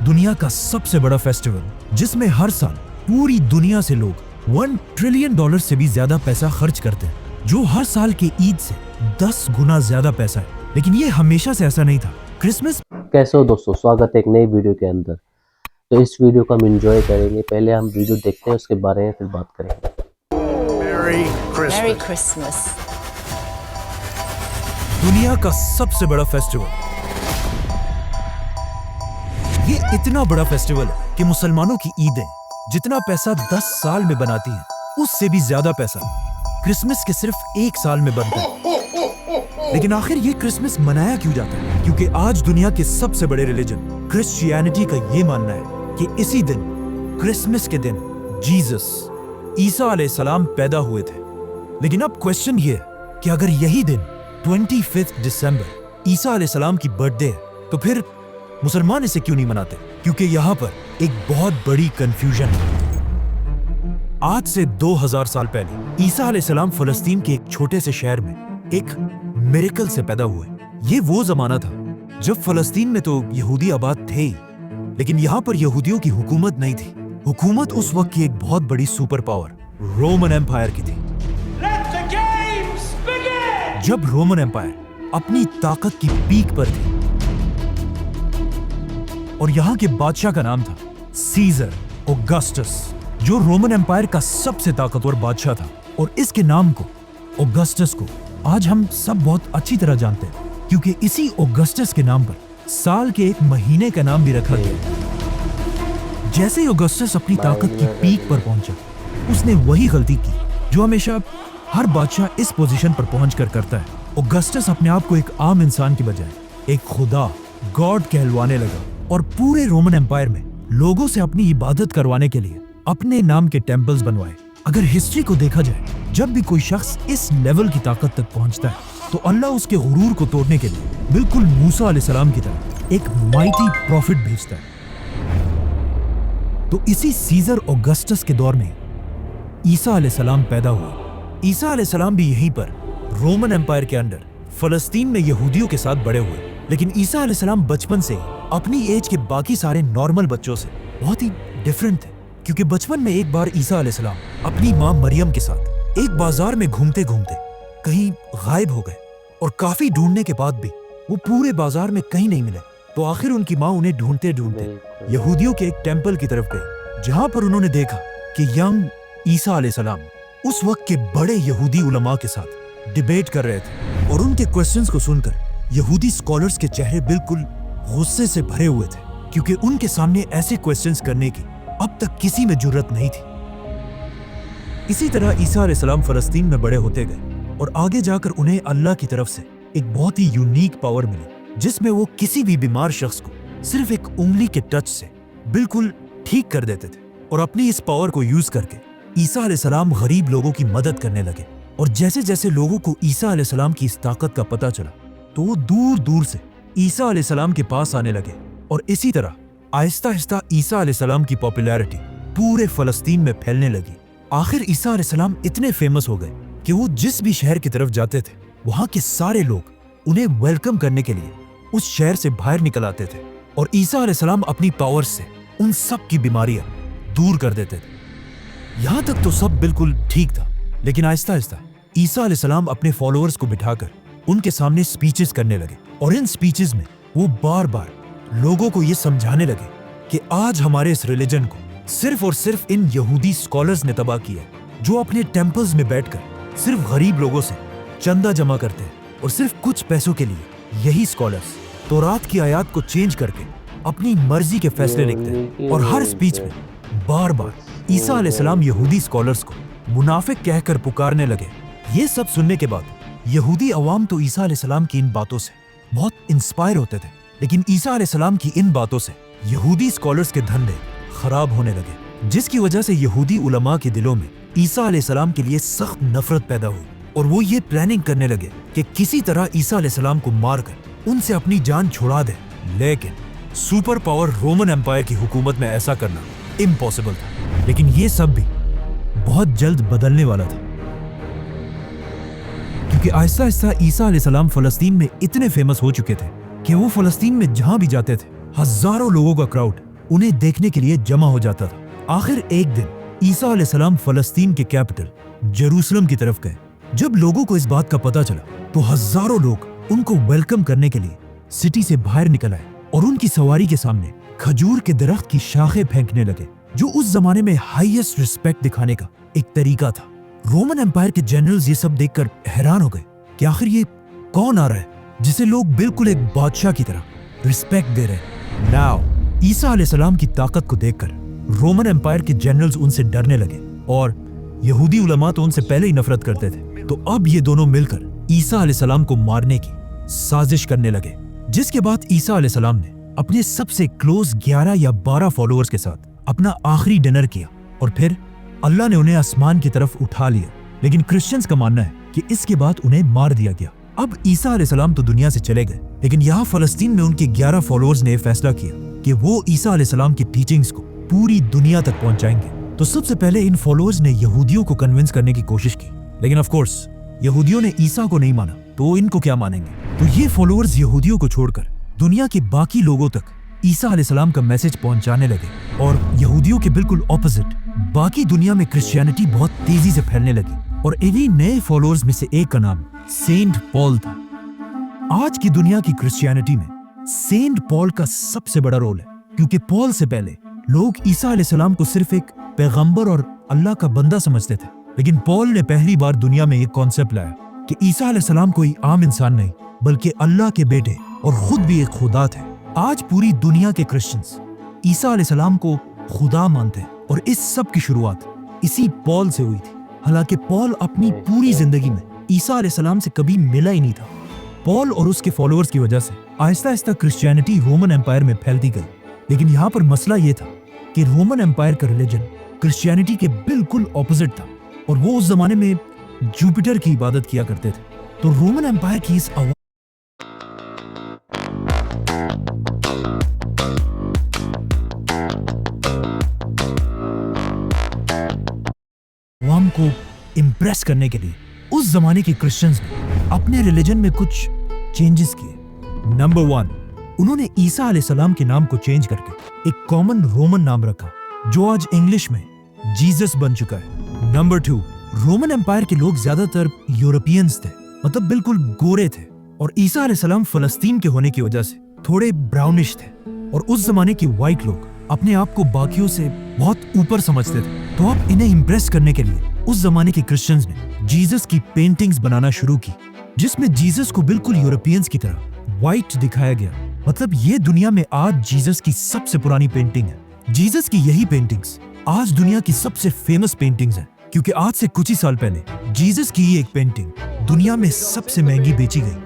दुनिया का सबसे बड़ा फेस्टिवल जिसमें हर साल पूरी दुनिया से लोग $1 ट्रिलियन से भी ज्यादा पैसा खर्च करते हैं, जो हर साल के ईद से 10 गुना ज्यादा पैसा है। लेकिन ये हमेशा से ऐसा नहीं था। क्रिसमस कैसे हो दोस्तों, स्वागत है एक नई वीडियो के अंदर। तो इस वीडियो को हम एंजॉय करेंगे। पहले हम वीडियो देखते हैं, उसके बारे में फिर बात करेंगे। Merry Christmas. दुनिया का सबसे बड़ा फेस्टिवल। ये इतना बड़ा फेस्टिवल है कि मुसलमानों की ईदें जितना पैसा 10 साल में बनाती हैं, उससे भी ज्यादा पैसा क्रिसमस के सिर्फ एक साल में बनता है। लेकिन आखिर ये क्रिसमस मनाया क्यों जाता है? क्योंकि आज दुनिया के सबसे बड़े रिलीजन क्रिश्चियनिटी का ये मानना है कि इसी दिन, क्रिसमस के दिन, जीसस ईसा अलैहिस्सलाम पैदा हुए थे। लेकिन अब क्वेश्चन ये है कि अगर यही दिन 25 दिसंबर ईसा अलैहिस्सलाम की बर्थडे है, तो फिर मुसलमान इसे क्यों नहीं मनाते? क्योंकि यहाँ पर एक बहुत बड़ी कंफ्यूजन है। आज से 2000 साल पहले ईसा अलैहिस्सलाम फलस्तीन के एक छोटे से शहर में एक मिरेकल से पैदा हुए। ये वो जमाना था जब फलस्तीन में तो यहूदी आबाद थे ही, लेकिन यहाँ पर यहूदियों की हुकूमत नहीं थी। हुकूमत उस वक्त की एक बहुत बड़ी सुपर पावर रोमन एम्पायर की थी। जब रोमन एम्पायर अपनी ताकत की पीक पर थी और यहाँ के बादशाह का नाम था सीजर ऑगस्टस, जो रोमन एम्पायर का सबसे ताकतवर बादशाह था। और इसके नाम को, ऑगस्टस को, आज हम सब बहुत अच्छी तरह जानते हैं, क्योंकि इसी ऑगस्टस के नाम पर साल के एक महीने का नाम भी रखा गया। जैसे ही ऑगस्टस अपनी ताकत की पीक पर पहुंचा, उसने वही गलती की जो हमेशा हर बादशाह इस पोजीशन पर पहुंचकर करता है। ऑगस्टस अपने आप को एक आम इंसान की बजाय एक खुदा, गॉड कहलवाने लगा और पूरे रोमन एम्पायर में लोगों से अपनी इबादत करवाने के लिए अपने नाम के टेम्पल्स बनवाए। अगर हिस्ट्री को देखा जाए, जब भी कोई शख्स इस लेवल की ताकत तक पहुंचता है, तो अल्लाह उसके गुरूर को तोड़ने के लिए बिल्कुल मूसा अलैहिस्सलाम की तरह एक माइटी प्रॉफिट भेजता है। तो इसी सीजर ऑगस्टस के दौर में ईसा अलैहिस्सलाम पैदा हुआ। ईसा अलैहिस्सलाम भी यहीं पर रोमन एम्पायर के अंडर फलस्तीन में यहूदियों के साथ बड़े हुए। लेकिन ईसा अलैहिस्सलाम बचपन से अपनी एज के बाकी सारे नॉर्मल बच्चों से बहुत ही डिफरेंट थे, क्योंकि बचपन में एक बार ईसा अलैहिस्सलाम अपनी माँ मरियम के साथ एक बाजार में घूमते घूमते कहीं गायब हो गए और काफी ढूंढने के बाद भी वो पूरे बाजार में कहीं नहीं मिले। तो आखिर उनकी माँ उन्हें ढूंढते ढूंढते यहूदियों के एक टेम्पल की तरफ गई, जहां पर उन्होंने देखा कि यंग ईसा अलैहिस्सलाम उस वक्त के बड़े यहूदी उलमा के साथ डिबेट कर रहे थे। और उनके क्वेश्चंस को सुनकर यहूदी स्कॉलर्स के चेहरे बिल्कुल गुस्से से भरे हुए थे, क्योंकि उनके सामने ऐसे क्वेश्चंस करने की अब तक किसी में जुर्रत नहीं थी। इसी तरह ईसा अलैहिस्सलाम फलस्तीन में बड़े होते गए और आगे जाकर उन्हें अल्लाह की तरफ से एक बहुत ही यूनिक पावर मिली, जिसमें वो किसी भी बीमार शख्स को सिर्फ एक उंगली के टच से बिल्कुल ठीक कर देते थे। और अपनी इस पावर को यूज करके ईसा अलैहिस्सलाम गरीब लोगों की मदद करने लगे। और जैसे जैसे लोगों को ईसा अलैहिस्सलाम की इस ताकत का पता चला, तो वो दूर दूर से ईसा अलैहिस्सलाम के पास आने लगे। और इसी तरह आहिस्ता आहिस्ता ईसा अलैहिस्सलाम की पॉपुलैरिटी पूरे फलस्तीन में फैलने लगी। आखिर ईसा अलैहिस्सलाम इतने फेमस हो गए कि वो जिस भी शहर की तरफ जाते थे, वहां के सारे लोग उन्हें वेलकम करने के लिए उस शहर से बाहर निकल आते थे। और ईसा अलैहिस्सलाम अपनी पावर से उन सब की बीमारियां दूर कर देते थे। यहां तक तो सब बिल्कुल ठीक था, लेकिन आहिस्ता आहिस्ता ईसा अलैहिस्सलाम अपने फॉलोअर्स को बिठाकर उनके सामने स्पीचेस करने लगे। और इन स्पीचेस में वो बार बार लोगों को ये समझाने लगे कि आज हमारे इस रिलीजन को सिर्फ और सिर्फ इन यहूदी स्कॉलर्स ने तबाह किया है, जो अपने टेम्पल्स में बैठकर सिर्फ गरीब लोगों से चंदा जमा करते हैं। और सिर्फ कुछ पैसों के लिए यही स्कॉलर्स तौरात की आयत को चेंज करके अपनी मर्जी के फैसले लिखते हैं। और हर स्पीच में बार बार ईसा अलैहिस्सलाम यहूदी स्कॉलर्स को मुनाफिक कहकर पुकारने लगे। ये सब सुनने के बाद यहूदी अवाम तो ईसा अलैहिस्सलाम की इन बातों से बहुत इंस्पायर होते थे, लेकिन ईसा अलैहिस्सलाम की इन बातों से यहूदी स्कॉलर्स के धंधे खराब होने लगे, जिसकी वजह से यहूदी उलमा के दिलों में ईसा अलैहिस्सलाम के लिए सख्त नफरत पैदा हुई। और वो ये प्लानिंग करने लगे कि किसी तरह ईसा अलैहिस्सलाम को मारकर उनसे अपनी जान छुड़ा दे। लेकिन सुपर पावर रोमन एम्पायर की हुकूमत में ऐसा करना इम्पॉसिबल था। लेकिन ये सब भी बहुत जल्द बदलने वाला था, क्योंकि आहिस्ता आहिस्ता ईसा अलैहिस्सलाम फलस्तीन में इतने फेमस हो चुके थे कि वो फलस्तीन में जहां भी जाते थे, हजारों लोगों का क्राउड उन्हें देखने के लिए जमा हो जाता था। आखिर एक दिन ईसा अलैहिस्सलाम फलस्तीन के कैपिटल जेरूसलम की तरफ गए। जब लोगों को इस बात का पता चला तो हजारों लोग उनको वेलकम करने के लिए सिटी से बाहर निकल आए और उनकी सवारी के सामने खजूर के दरख्त की शाखें फेंकने लगे, जो उस जमाने में हाईएस्ट रिस्पेक्ट दिखाने का एक तरीका था। रोमन एम्पायर के जनरल्स ये सब देखकर हैरान हो गए कि आखिर ये कौन आ रहा है जिसे लोग बिल्कुल एक बादशाह की तरह रिस्पेक्ट दे रहे हैं। नाउ ईसा अलैहिस्सलाम की ताकत को देखकर रोमन एम्पायर के जनरल्स उनसे डरने लगे और यहूदी उलमा तो उनसे पहले ही नफरत करते थे। तो अब ये दोनों मिलकर ईसा अलैहिस्सलाम को मारने की साजिश करने लगे, जिसके बाद ईसा अलैहिस्सलाम ने अपने सबसे क्लोज 11 या 12 फॉलोअर्स के साथ अपना आखिरी डिनर किया और फिर अल्लाह ने उन्हें आसमान की तरफ उठा लिया। लेकिन क्रिश्चियंस का मानना है कि इसके बाद उन्हें मार दिया गया। अब ईसा अलैहिस्सलाम तो दुनिया से चले गए, लेकिन यहाँ फलस्तीन में उनके 11 फॉलोअर्स ने फैसला किया कि वो ईसा अलैहिस्सलाम की टीचिंग्स को पूरी दुनिया तक पहुंचाएंगे। तो सबसे पहले इन फॉलोअर्स ने यहूदियों को कन्विंस करने की कोशिश की, लेकिन ऑफ कोर्स यहूदियों ने ईसा को नहीं माना, तो इनको क्या मानेंगे। तो ये फॉलोअर्स यहूदियों को छोड़कर दुनिया के बाकी लोगों तक ईसा अलैहिस्सलाम का मैसेज पहुंचाने लगे और यहूदियों के बिल्कुल ऑपोजिट बाकी दुनिया में क्रिश्चियनिटी बहुत तेजी से फैलने लगी। और इन्हीं नए फॉलोअर्स में से एक का नाम सेंट पॉल था। आज की दुनिया की क्रिश्चियनिटी में सेंट पॉल का सबसे बड़ा रोल है, क्योंकि पॉल से पहले लोग ईसा अलैहिस्सलाम को सिर्फ एक पैगंबर और अल्लाह का बंदा समझते थे, लेकिन पॉल ने पहली बार दुनिया में एक कॉन्सेप्ट लाया कि ईसा अलैहिस्सलाम कोई आम इंसान नहीं बल्कि अल्लाह के बेटे और खुद भी एक खुदा थे। आज पूरी दुनिया के क्रिश्चियंस ईसा अलैहिस्सलाम को खुदा मानते हैं और इस सब की शुरुआत इसी पॉल से हुई थी। हालांकि पॉल अपनी पूरी जिंदगी में ईसा अलैहिस्सलाम से कभी मिला ही नहीं था। पॉल और उसके फॉलोअर्स की वजह से Aahista Aahista Christianity Roman empire में फैलती गई, लेकिन यहाँ पर मसला ये था कि रोमन एम्पायर का रिलीजन क्रिश्चियनिटी के बिल्कुल ऑपोजिट था और वो उस जमाने में जुपिटर की इबादत किया करते थे। तो रोमन एम्पायर की इस अवाम को इम्प्रेस करने के लिए उस जमाने के क्रिश्चियंस ने अपने रिलीजन में कुछ चेंजेस किए। नंबर 1, उन्होंने ईसा अलैहिस्सलाम के नाम को चेंज करके एक कॉमन रोमन नाम रखा, जो आज इंग्लिश में जीसस बन चुका है। नंबर 2, रोमन एम्पायर के लोग ज्यादातर यूरोपियंस थे, मतलब बिल्कुल गोरे थे, और ईसा अलैहिस्सलाम फलस्तीन के होने की वजह से थोड़े ब्राउनिश थे, और उस जमाने के व्हाइट लोग अपने आप को बाकियों से बहुत ऊपर समझते थे। तो अब इन्हें इम्प्रेस करने के लिए उस जमाने के क्रिश्चियंस ने जीसस की पेंटिंग्स बनाना शुरू की, जिसमें जीसस को बिल्कुल यूरोपियंस की तरह व्हाइट दिखाया गया। मतलब ये दुनिया में आज जीसस की सबसे पुरानी पेंटिंग है। जीसस की यही पेंटिंग्स आज दुनिया की सबसे फेमस पेंटिंग्स हैं, क्योंकि आज से कुछ ही साल पहले जीसस की ही एक पेंटिंग दुनिया में सबसे महंगी बेची गई,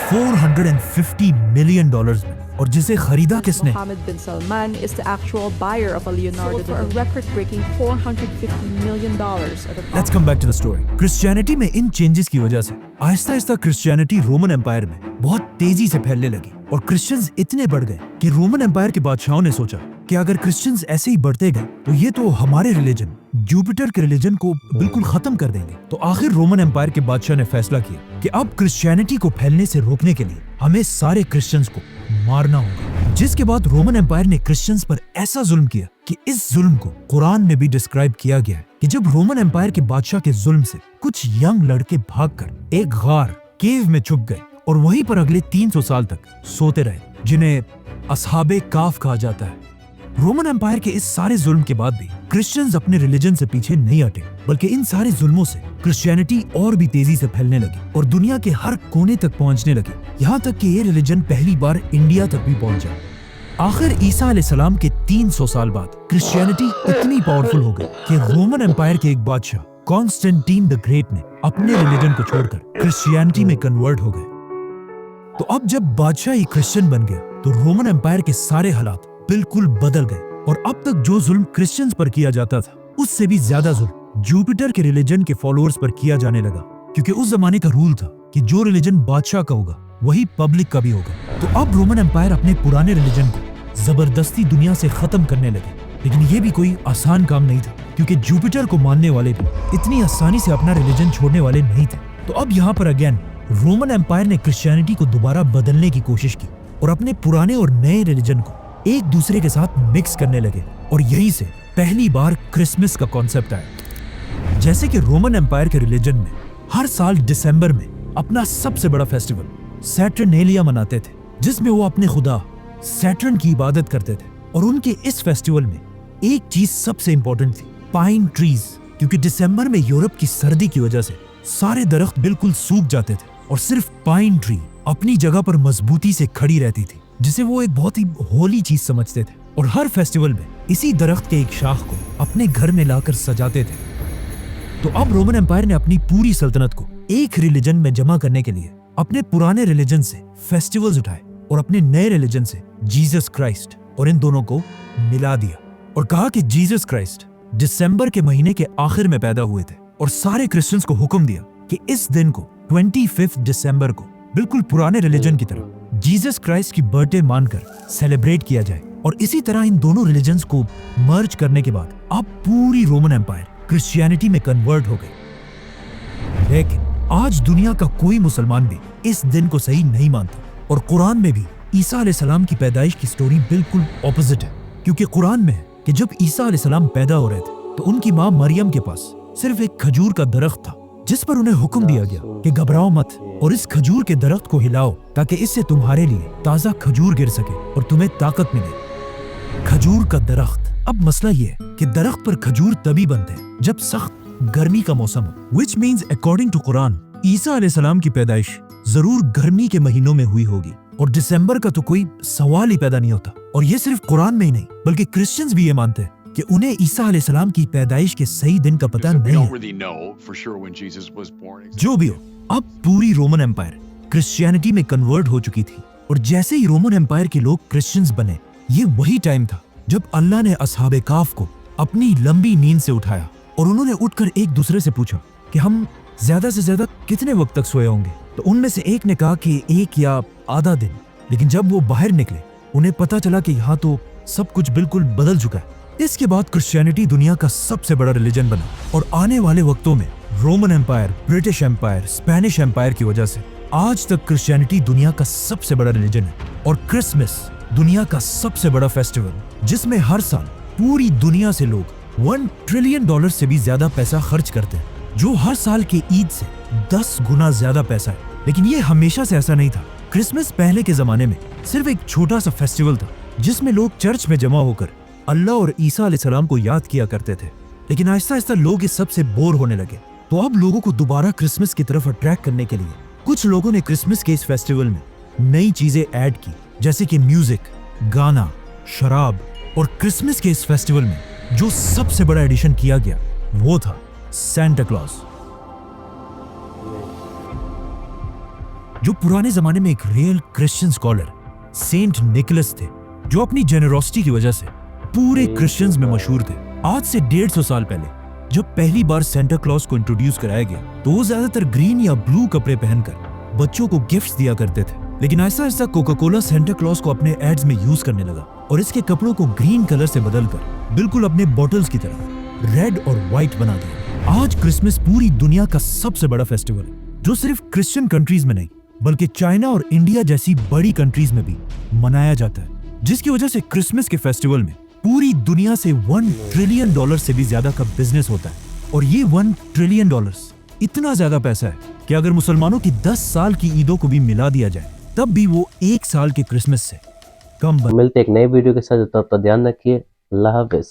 $450 मिलियन में, और जिसे खरीदा किसने? Mohammed bin Salman is the actual buyer of a Leonardo for a record-breaking $450 million at the Let's come back to the story. Christianity में इन चेंजेस की वजह से Aahista Aahista Christianity Roman empire में बहुत तेजी से फैलने लगी और क्रिश्चियंस इतने बढ़ गए कि रोमन एम्पायर के बादशाहों ने सोचा कि अगर क्रिश्चियंस ऐसे ही बढ़ते गए तो ये तो हमारे रिलीजन जुपिटर के रिलीजन को बिल्कुल खत्म कर देंगे। तो आखिर रोमन एम्पायर के बादशाह ने फैसला किया कि अब क्रिश्चियनिटी को फैलने से रोकने के लिए हमें सारे क्रिश्चियंस को मारना होगा। जिसके बाद रोमन एम्पायर ने क्रिश्चियंस पर ऐसा जुल्म किया कि इस जुल्म को कुरान में भी डिस्क्राइब किया गया है कि जब रोमन एम्पायर के बादशाह के जुल्म से कुछ यंग लड़के भागकर एक गार केव में छुप गए और वहीं पर अगले 300 साल तक सोते रहे, जिन्हें असहाबे काफ कहा जाता है। रोमन एम्पायर के इस सारे जुल्म के बाद भी क्रिश्चियंस अपने रिलीजन से पीछे नहीं हटे, बल्कि इन सारे जुल्मों से क्रिश्चियनिटी और भी तेजी से फैलने लगी और दुनिया के हर कोने तक पहुंचने लगी, यहाँ तक कि ये रिलीजन पहली बार इंडिया तक भी पहुंचा। आखिर ईसा अलैहिस्सलाम के 300 साल बाद क्रिश्चियनिटी इतनी पावरफुल हो गई कि रोमन एम्पायर के एक बादशाह कॉन्स्टेंटीन द ग्रेट ने अपने रिलीजन को छोड़कर क्रिश्चियनिटी में कन्वर्ट हो गए। तो अब जब बादशाह ही क्रिश्चियन बन गया तो रोमन एम्पायर के सारे हालात बिल्कुल बदल गए और अब तक जो जुल्म क्रिश्चियंस पर किया जाता था उससे भी ज्यादा जुल्म जुपिटर के रिलीजन के फॉलोअर्स पर किया जाने लगा, क्योंकि उस जमाने का रूल था कि जो रिलीजन बादशाह का होगा वही पब्लिक का भी होगा। तो अब रोमन एम्पायर अपने पुराने रिलीजन को जबरदस्ती दुनिया से खत्म करने लगे, लेकिन ये भी कोई आसान काम नहीं था, क्योंकि जुपिटर को मानने वाले भी इतनी आसानी से अपना रिलीजन छोड़ने वाले नहीं थे। तो अब यहाँ पर अगेन रोमन एम्पायर ने क्रिश्चियनिटी को दोबारा बदलने की कोशिश की और अपने पुराने और नए रिलीजन को एक दूसरे के साथ मिक्स करने लगे, और यहीं से पहली बार क्रिसमस का कॉन्सेप्ट आया। जैसे कि रोमन एम्पायर के रिलीजन में हर साल दिसंबर में अपना सबसे बड़ा फेस्टिवल सैटर्नेलिया मनाते थे, जिसमें वो अपने खुदा सैटर्न की इबादत करते थे। और उनके इस फेस्टिवल में एक चीज सबसे इंपॉर्टेंट थी, पाइन ट्रीज, क्योंकि दिसंबर में यूरोप की सर्दी की वजह से सारे दरख्त बिल्कुल सूख जाते थे और सिर्फ पाइन ट्री अपनी जगह पर मजबूती से खड़ी रहती थी, जिसे वो एक बहुत ही होली चीज समझते थे। और हर फेस्टिवल में इसी दरख्त के एक शाख को अपने घर में लाकर सजाते थे। तो अब रोमन एम्पायर ने अपनी पूरी सल्तनत को एक रिलीजन में जमा करने के लिए अपने पुराने रिलीजन से फेस्टिवल्स उठाए और अपने नए रिलीजन से जीसस क्राइस्ट, और इन दोनों को मिला दिया और कहा कि जीसस क्राइस्ट दिसंबर के महीने के आखिर में पैदा हुए थे। और सारे क्रिश्चियंस को हुक्म दिया कि इस दिन को 25 दिसंबर को बिल्कुल पुराने रिलीजन की तरह जीसस क्राइस्ट की बर्थडे मानकर सेलिब्रेट किया जाए। और इसी तरह इन दोनों रिलीजन्स को मर्ज करने के बाद अब पूरी रोमन एम्पायर क्रिश्चियनिटी में कन्वर्ट हो गई। लेकिन आज दुनिया का कोई मुसलमान भी इस दिन को सही नहीं मानता, और कुरान में भी ईसा अलैहिस्सलाम की पैदाइश की स्टोरी बिल्कुल ऑपोजिट है। क्योंकि कुरान में है कि जब ईसा अलैहिस्सलाम पैदा हो रहे थे तो उनकी माँ मरियम के पास सिर्फ एक खजूर का दरख्त था, जिस पर उन्हें हुक्म दिया गया कि घबराओ मत और इस खजूर के दरख्त को हिलाओ ताकि इससे तुम्हारे लिए ताजा खजूर गिर सके और तुम्हें ताकत मिले। खजूर का दरख्त। अब मसला ये है कि दरख्त पर खजूर तभी बनते हैं जब सख्त गर्मी का मौसम हो, which means according to Quran ईसा अलैहिस्सलाम की पैदाइश जरूर गर्मी के महीनों में हुई होगी, और दिसंबर का तो कोई सवाल ही पैदा नहीं होता। और ये सिर्फ कुरान में ही नहीं बल्कि क्रिश्चियंस भी ये मानते हैं कि उन्हें ईसा अलैहिस्सलाम की पैदाइश के सही दिन का पता नहीं है। जो भी हो, अब पूरी रोमन एम्पायर क्रिश्चियनिटी में कन्वर्ट हो चुकी थी। और जैसे ही रोमन एम्पायर के लोग क्रिश्चियंस बने, ये वही टाइम था जब अल्लाह ने असहाबे काफ को अपनी लंबी नींद से उठाया और उन्होंने उठकर एक दूसरे से पूछा कि हम ज्यादा से ज्यादा कितने वक्त तक सोए होंगे। तो उनमें से एक ने कहा कि 1 या आधा दिन। लेकिन जब वो बाहर निकले उन्हें पता चला कि यहाँ तो सब कुछ बिल्कुल बदल चुका है। इसके बाद क्रिश्चियनिटी दुनिया का सबसे बड़ा रिलीजन बना, और आने वाले वक्तों में Roman empire, British empire, Spanish empire की वजह से आज तक क्रिश्चियनिटी दुनिया का सबसे बड़ा रिलीजन है। और क्रिसमस दुनिया का सबसे बड़ा फेस्टिवल, जिसमें हर साल पूरी दुनिया से लोग $1 ट्रिलियन से भी ज्यादा पैसा खर्च करते हैं, जो हर साल के ईद से 10 गुना ज्यादा पैसा है। लेकिन ये हमेशा से ऐसा नहीं था। क्रिसमस पहले के जमाने में सिर्फ एक छोटा सा फेस्टिवल था जिसमें लोग चर्च में जमा होकर अल्लाह और ईसा अलैहिस्सलाम को याद किया करते थे। लेकिन आहिस्ता आहिस्ता लोग इस सब से बोर होने लगे। तो अब लोगों को दोबारा क्रिसमस की तरफ अट्रैक्ट करने के लिए कुछ लोगों ने क्रिसमस के इस फेस्टिवल में नई चीजें ऐड की, जैसे कि म्यूजिक, गाना, शराब। और क्रिसमस के इस फेस्टिवल में जो सबसे बड़ा एडिशन किया गया वो था सैंटा क्लॉज, जो पुराने जमाने में एक real Christian scholar saint Nicholas थे, जो अपनी जेनरोसिटी की वजह से पूरे क्रिश्चियंस में मशहूर थे। आज से 150 साल पहले जब पहली बार सैंटा क्लॉज को इंट्रोड्यूस कराया गया तो वो ज्यादातर ग्रीन या ब्लू कपड़े पहनकर बच्चों को गिफ्ट्स दिया करते थे। लेकिन ऐसा ऐसा कोका कोला सैंटा क्लॉज को अपने एड्स में यूज करने लगा और इसके कपड़ों को ग्रीन कलर से बदलकर बिल्कुल अपने बॉटल्स की तरह रेड और व्हाइट बना दिया। आज क्रिसमस पूरी दुनिया का सबसे बड़ा फेस्टिवल है, जो सिर्फ क्रिश्चियन कंट्रीज में नहीं बल्कि चाइना और इंडिया जैसी बड़ी कंट्रीज में भी मनाया जाता है, जिसकी वजह से क्रिसमस के फेस्टिवल में पूरी दुनिया से $1 ट्रिलियन से भी ज्यादा का बिजनेस होता है। और ये $1 ट्रिलियन इतना ज्यादा पैसा है कि अगर मुसलमानों की 10 साल की ईदों को भी मिला दिया जाए तब भी वो 1 साल के क्रिसमस से कम। मिलते एक नए वीडियो के साथ, तब तक ध्यान रखिए। अल्लाह हाफिज।